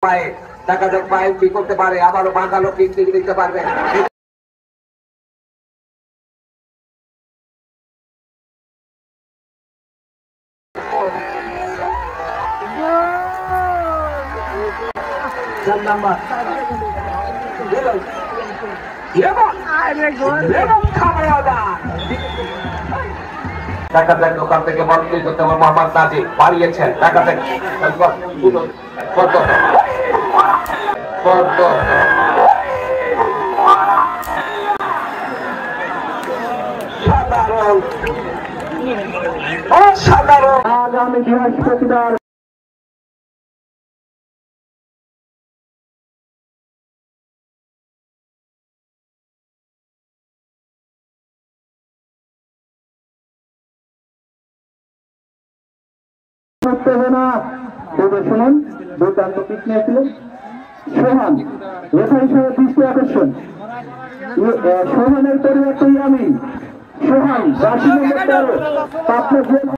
পায়ে দেখা যাক পায়ে কি করতে পারে, আবারও বাঙ্গালো কিক দিতে পারবে। দেখা যাক ওখান থেকে বল প্লে করতে হবে মোহাম্মদ নাজিব, বাড়িয়েছেন দেখা যাক অসাধারণ আগামী বৃহস্পতিবার শুনুন দুর্দান্ত পিচ নিয়েছিলেন সোহান, রেফারি হিসেবে দৃষ্টি আকর্ষণ সোহানের পরিবর্তন আমি সোহান ৮০ নম্বর ১৩